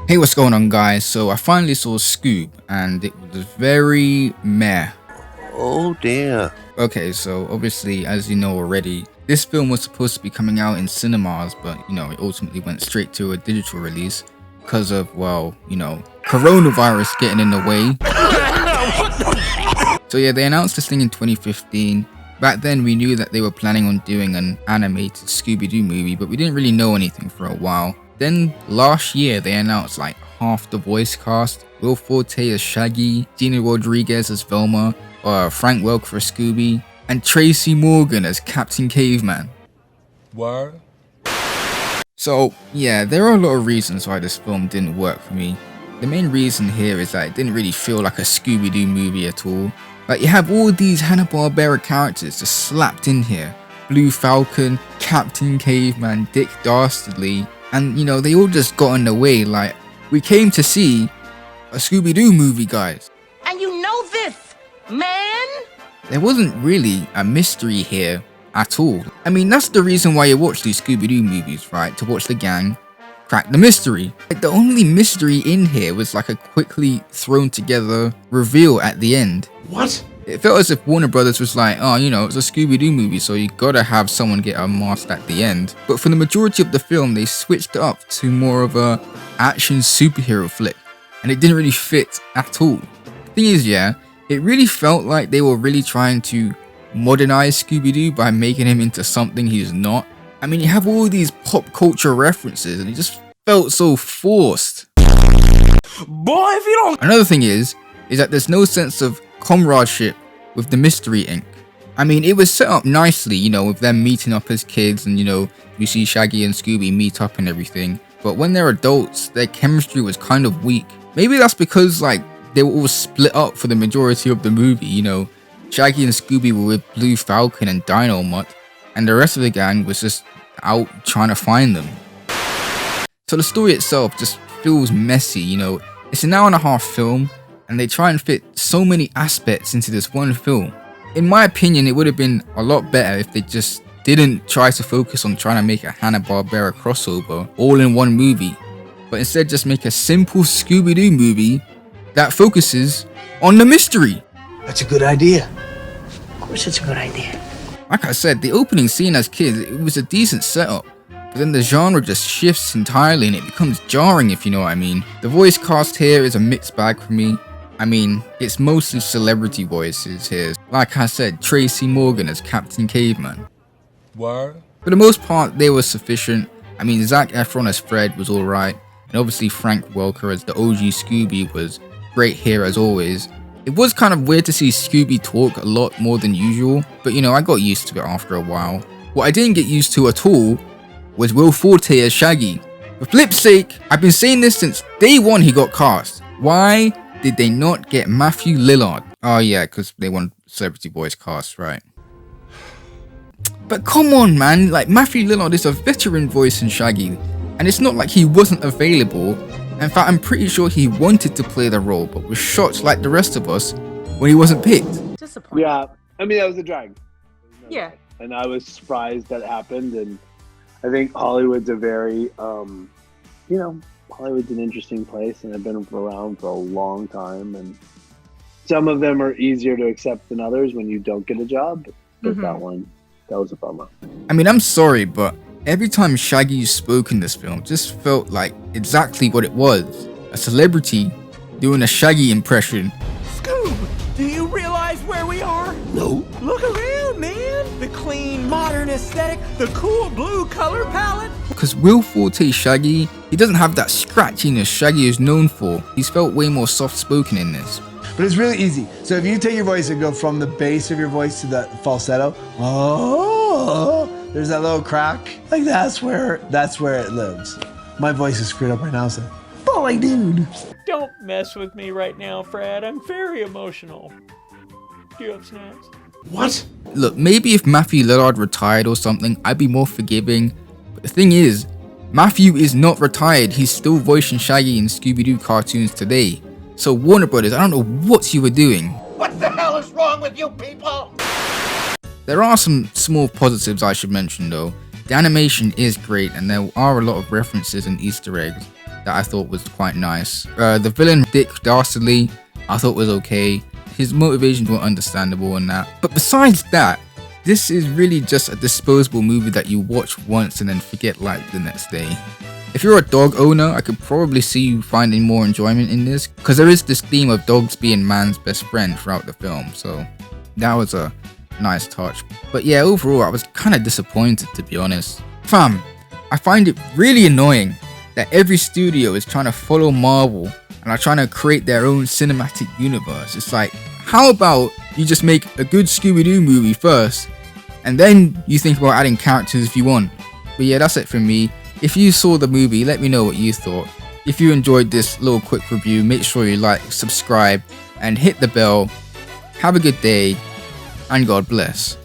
Hey, what's going on, guys? So I finally saw Scoob and it was very meh. Oh dear. Okay, so obviously, as you know already, this film was supposed to be coming out in cinemas, but it ultimately went straight to a digital release because of, well, coronavirus getting in the way. So yeah, they announced this thing in 2015. Back then we knew that they were planning on doing an animated Scooby-Doo movie, but we didn't really know anything for a while. Then last year they announced like half the voice cast: Will Forte as Shaggy, Gina Rodriguez as Velma, Frank Welker as Scooby, and Tracy Morgan as Captain Caveman. What? So yeah, there are a lot of reasons why this film didn't work for me. The main reason here is that it didn't really feel like a Scooby-Doo movie at all. Like, you have all these Hanna-Barbera characters just slapped in here. Blue Falcon, Captain Caveman, Dick Dastardly, and they all just got in the way. Like, we came to see a Scooby-Doo movie, guys. And you know this, man? There wasn't really a mystery here at all. I mean, that's the reason why you watch these Scooby-Doo movies, right? To watch the gang crack the mystery. Like, the only mystery in here was like a quickly thrown together reveal at the end. What? It felt as if Warner Brothers was like, oh, it's a Scooby-Doo movie, so you gotta have someone get unmasked at the end. But for the majority of the film, they switched it up to more of a action superhero flick, and it didn't really fit at all. The thing is, yeah, it really felt like they were really trying to modernize Scooby-Doo by making him into something he's not. I mean, you have all these pop culture references, and it just felt so forced. Boy, if you don't... Another thing is that there's no sense of comradeship with the Mystery Inc. I mean, it was set up nicely, with them meeting up as kids, and you see Shaggy and Scooby meet up and everything. But when they're adults, their chemistry was kind of weak. Maybe that's because, like, they were all split up for the majority of the movie, Shaggy and Scooby were with Blue Falcon and Dino Mutt, and the rest of the gang was just out trying to find them. So the story itself just feels messy, It's an hour-and-a-half film, and they try and fit so many aspects into this one film. In my opinion, it would have been a lot better if they just didn't try to focus on trying to make a Hanna-Barbera crossover all in one movie, but instead just make a simple Scooby-Doo movie that focuses on the mystery. That's a good idea. Of course it's a good idea. Like I said, the opening scene as kids, it was a decent setup, but then the genre just shifts entirely and it becomes jarring, if you know what I mean. The voice cast here is a mixed bag for me. I mean, it's mostly celebrity voices here. Like I said, Tracy Morgan as Captain Caveman. What? For the most part, they were sufficient. I mean, Zac Efron as Fred was alright, and obviously Frank Welker as the OG Scooby was great here as always. It was kind of weird to see Scooby talk a lot more than usual, but I got used to it after a while. What I didn't get used to at all was Will Forte as Shaggy. For flip's sake, I've been saying this since day one he got cast. Why did they not get Matthew Lillard? Oh yeah, because they want celebrity voice cast, right? But come on, man, like, Matthew Lillard is a veteran voice in Shaggy, and it's not like he wasn't available. In fact, I'm pretty sure he wanted to play the role, but was shocked like the rest of us when he wasn't picked. Disappointing. Yeah, I mean, that was a drag. Yeah. And I was surprised that happened, and I think Hollywood's a very, Hollywood's an interesting place, and I've been around for a long time, and some of them are easier to accept than others when you don't get a job, but that was a bummer. I mean, I'm sorry, but every time Shaggy spoke in this film, it just felt like exactly what it was. A celebrity doing a Shaggy impression. Scoob, do you realize where we are? No. Look around, man. The clean, modern aesthetic, the cool blue color palette. Because Will Forte Shaggy, he doesn't have that scratchiness Shaggy is known for. He's felt way more soft-spoken in this. But it's really easy. So if you take your voice and go from the base of your voice to the falsetto, there's that little crack. Like that's where it lives. My voice is screwed up right now, so boy, dude. Don't mess with me right now, Fred. I'm very emotional. Do you have snacks? What? Look, maybe if Matthew Lillard retired or something, I'd be more forgiving. But the thing is, Matthew is not retired. He's still voicing Shaggy in Scooby-Doo cartoons today. So Warner Brothers, I don't know what you were doing. What the hell is wrong with you people? There are some small positives I should mention though. The animation is great and there are a lot of references and Easter eggs. that I thought was quite nice. The villain, Dick Dastardly, I thought was okay. His motivations were understandable and that. But besides that, this is really just a disposable movie that you watch once and then forget like the next day. If you're a dog owner, I could probably see you finding more enjoyment in this, because there is this theme of dogs being man's best friend throughout the film, so that was a nice touch. But yeah, overall I was kind of disappointed, to be honest. Fam, I find it really annoying that every studio is trying to follow Marvel and are trying to create their own cinematic universe. It's like, how about you just make a good Scooby-Doo movie first, and then you think about adding characters if you want. But yeah, that's it from me. If you saw the movie, let me know what you thought. If you enjoyed this little quick review, make sure you like, subscribe, and hit the bell. Have a good day, and God bless.